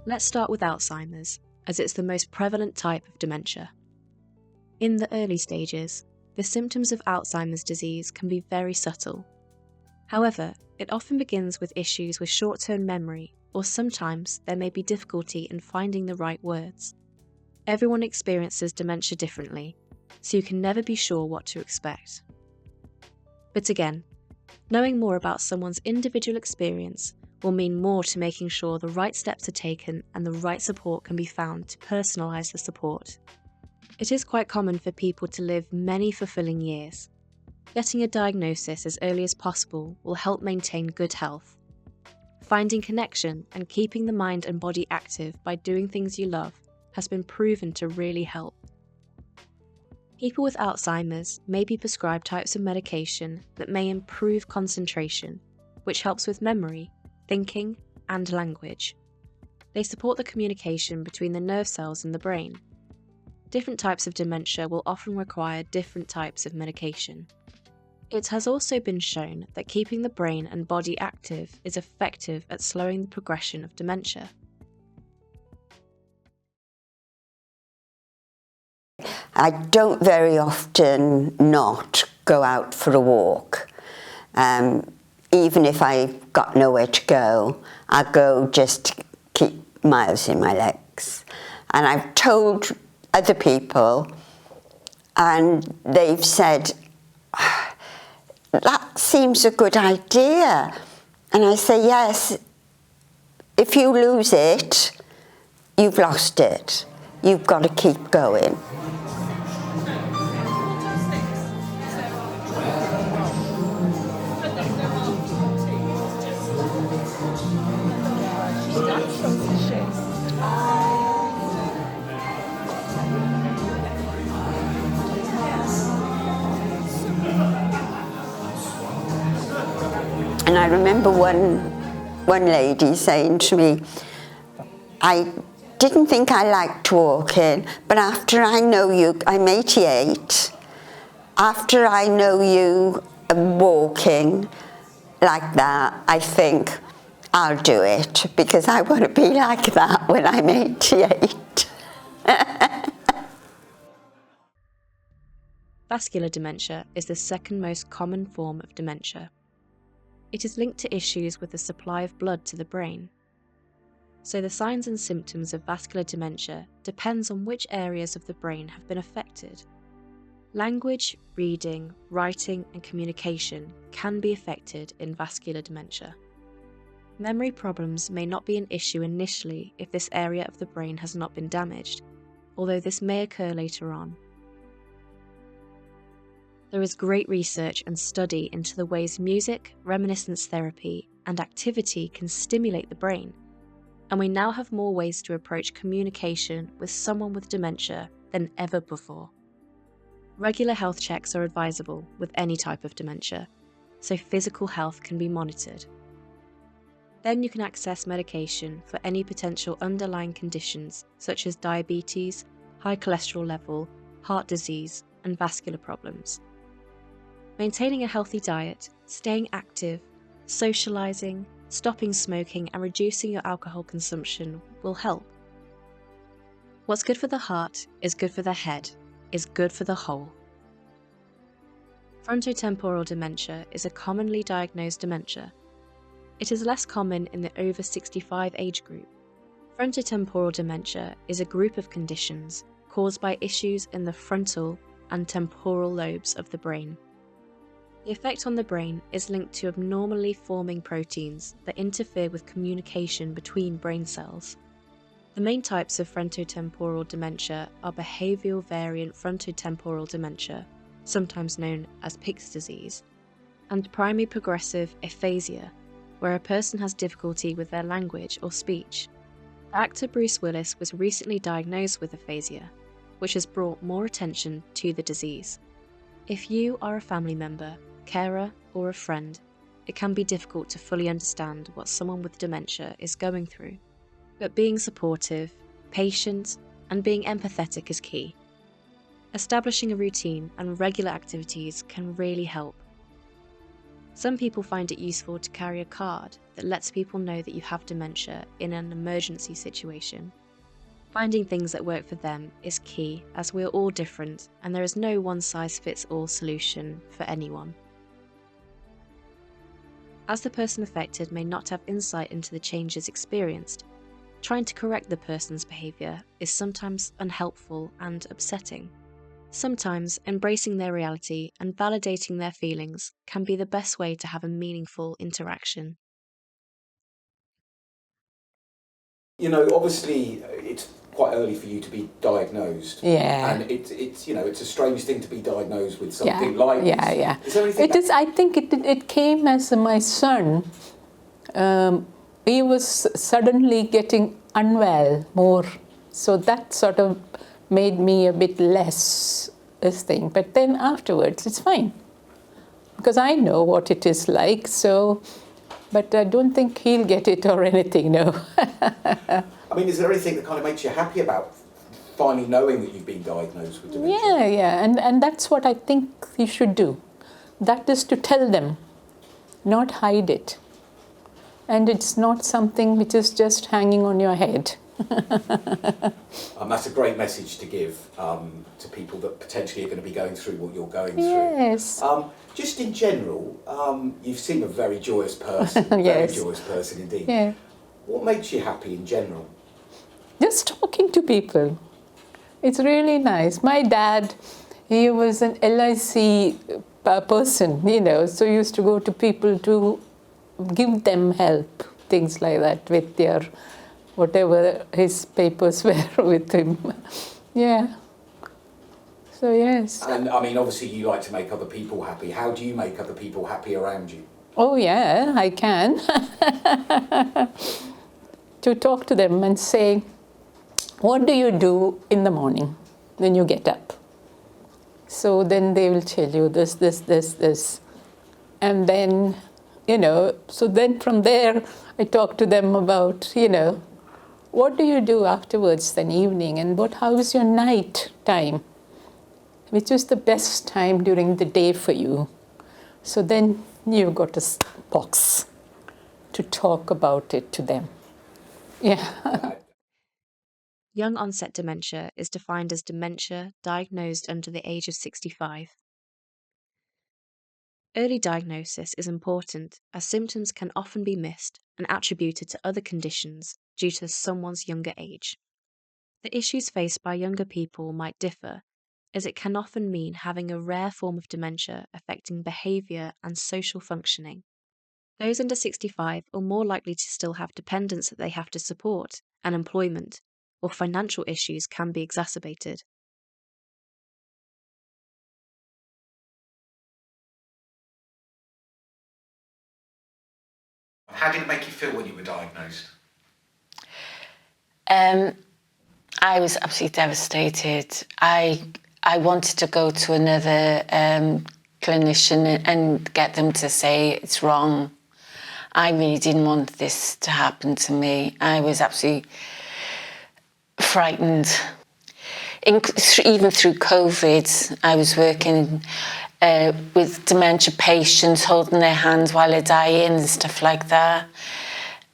Let's start with Alzheimer's, as it's the most prevalent type of dementia. In the early stages, the symptoms of Alzheimer's disease can be very subtle. However, it often begins with issues with short-term memory, or sometimes there may be difficulty in finding the right words. Everyone experiences dementia differently, so you can never be sure what to expect. But again, knowing more about someone's individual experience will mean more to making sure the right steps are taken and the right support can be found to personalise the support. It is quite common for people to live many fulfilling years. Getting a diagnosis as early as possible will help maintain good health. Finding connection and keeping the mind and body active by doing things you love has been proven to really help. People with Alzheimer's may be prescribed types of medication that may improve concentration, which helps with memory, thinking, and language. They support the communication between the nerve cells in the brain. Different types of dementia will often require different types of medication. It has also been shown that keeping the brain and body active is effective at slowing the progression of dementia. I don't very often not go out for a walk. Even if I've got nowhere to go, I go just to keep miles in my legs. And I've told other people, and they've said, that seems a good idea. And I say, yes, if you lose it, you've lost it. You've got to keep going. And I remember one lady saying to me, I didn't think I liked walking, but after I know you, I'm 88, after I know you walking like that, I think I'll do it, because I want to be like that when I'm 88. Vascular dementia is the second most common form of dementia. It is linked to issues with the supply of blood to the brain. So the signs and symptoms of vascular dementia depends on which areas of the brain have been affected. Language, reading, writing, and communication can be affected in vascular dementia. Memory problems may not be an issue initially if this area of the brain has not been damaged, although this may occur later on. There is great research and study into the ways music, reminiscence therapy, and activity can stimulate the brain, and we now have more ways to approach communication with someone with dementia than ever before. Regular health checks are advisable with any type of dementia, so physical health can be monitored. Then you can access medication for any potential underlying conditions such as diabetes, high cholesterol level, heart disease, and vascular problems. Maintaining a healthy diet, staying active, socializing, stopping smoking, and reducing your alcohol consumption will help. What's good for the heart is good for the head, is good for the whole. Frontotemporal dementia is a commonly diagnosed dementia. It is less common in the over 65 age group. Frontotemporal dementia is a group of conditions caused by issues in the frontal and temporal lobes of the brain. The effect on the brain is linked to abnormally forming proteins that interfere with communication between brain cells. The main types of frontotemporal dementia are behavioural variant frontotemporal dementia, sometimes known as Pick's disease, and primary progressive aphasia, where a person has difficulty with their language or speech. Actor Bruce Willis was recently diagnosed with aphasia, which has brought more attention to the disease. If you are a family member, carer, or a friend, it can be difficult to fully understand what someone with dementia is going through. But being supportive, patient, and being empathetic is key. Establishing a routine and regular activities can really help. Some people find it useful to carry a card that lets people know that you have dementia in an emergency situation. Finding things that work for them is key, as we are all different and there is no one-size-fits-all solution for anyone. As the person affected may not have insight into the changes experienced, trying to correct the person's behaviour is sometimes unhelpful and upsetting. Sometimes embracing their reality and validating their feelings can be the best way to have a meaningful interaction. You know, obviously, it's quite early for you to be diagnosed. Yeah. And it's you know, it's a strange thing to be diagnosed with Yeah, something like this. yeah. Is there anything It is. I think it came as my son. He was suddenly getting unwell more, so that sort of made me a bit less this thing. But then afterwards, it's fine because I know what it is like. So, but I don't think he'll get it or anything. No. I mean, is there anything that kind of makes you happy about finally knowing that you've been diagnosed with dementia? Yeah, and that's what I think you should do. That is to tell them, not hide it. And it's not something which is just hanging on your head. That's a great message to give to people that potentially are going to be going through what you're going through. Yes. Just in general, you seem a very joyous person. Yes. Very joyous person indeed. Yeah. What makes you happy in general? Just talking to people. It's really nice. My dad, he was an LIC person, you know, so he used to go to people to give them help, things like that, with their, whatever his papers were with him. Yeah. So, yes. And I mean, obviously you like to make other people happy. How do you make other people happy around you? Oh, yeah, I can. To talk to them and say, what do you do in the morning when you get up? So then they will tell you this. And then, you know, so then from there, I talk to them about, you know, what do you do afterwards, then evening, and how is your night time? Which is the best time during the day for you? So then you've got a box to talk about it to them. Yeah. Young onset dementia is defined as dementia diagnosed under the age of 65. Early diagnosis is important as symptoms can often be missed and attributed to other conditions due to someone's younger age. The issues faced by younger people might differ, as it can often mean having a rare form of dementia affecting behaviour and social functioning. Those under 65 are more likely to still have dependents that they have to support, and employment or financial issues can be exacerbated. How did it make you feel when you were diagnosed? I was absolutely devastated. I wanted to go to another clinician and get them to say it's wrong. I really didn't want this to happen to me. I was absolutely frightened. Even through COVID, I was working with dementia patients, holding their hands while they're dying and stuff like that.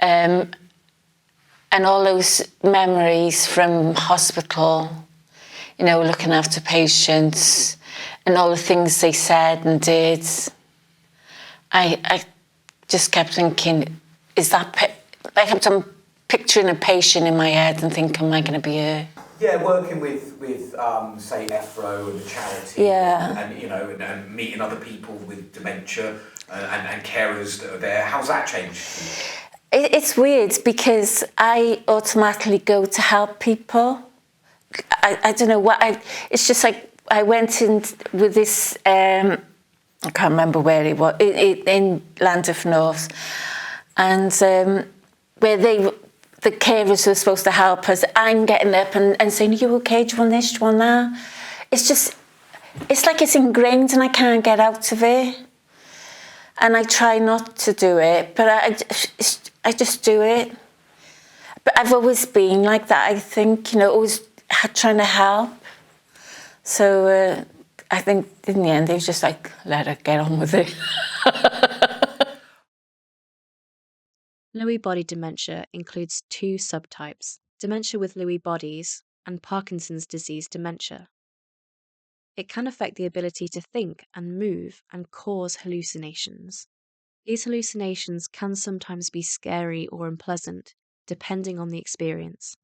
And all those memories from hospital, you know, looking after patients and all the things they said and did. I just kept thinking, I kept on picturing a patient in my head and thinking, am I going to be her? Yeah, working with say EFRO and the charity, Yeah. and you know, and meeting other people with dementia and carers that are there. How's that changed? It's weird because I automatically go to help people. I don't know what it's just like I went in with this. I can't remember where it was in Llandudno North, and where the carers were supposed to help us. I'm getting up and saying, "Are you okay? Do you want this? Do you want that?" It's like it's ingrained and I can't get out of it. And I try not to do it, but I just do it. But I've always been like that, I think, you know, always trying to help. So I think in the end, it was just like, let her get on with it. Lewy body dementia includes two subtypes, dementia with Lewy bodies and Parkinson's disease dementia. It can affect the ability to think and move and cause hallucinations. These hallucinations can sometimes be scary or unpleasant, depending on the experience.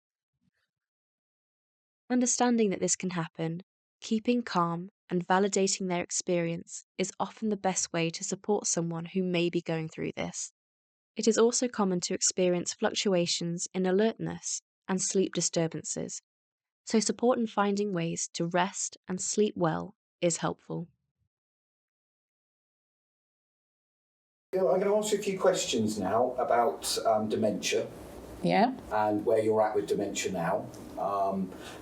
Understanding that this can happen, keeping calm, and validating their experience is often the best way to support someone who may be going through this. It is also common to experience fluctuations in alertness and sleep disturbances, so support in finding ways to rest and sleep well is helpful. I'm going to ask you a few questions now about dementia. Yeah. And where you're at with dementia now,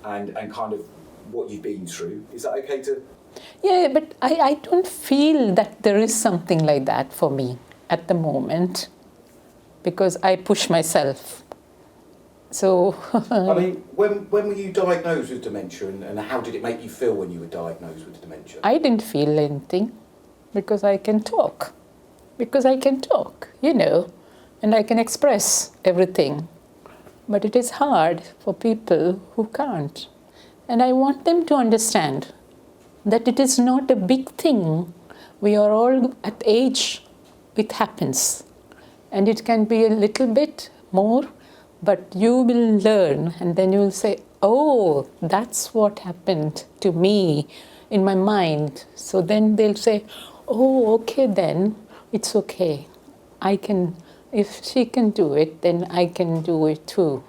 and kind of what you've been through. Is that okay to? Yeah, but I don't feel that there is something like that for me at the moment, because I push myself. So. I mean, when were you diagnosed with dementia, and how did it make you feel when you were diagnosed with dementia? I didn't feel anything, because I can talk. And I can express everything. But it is hard for people who can't. And I want them to understand that it is not a big thing. We are all at age it happens. And it can be a little bit more, but you will learn, and then you will say, oh, that's what happened to me in my mind. So then they'll say, oh, okay then, it's okay. If she can do it, then I can do it too.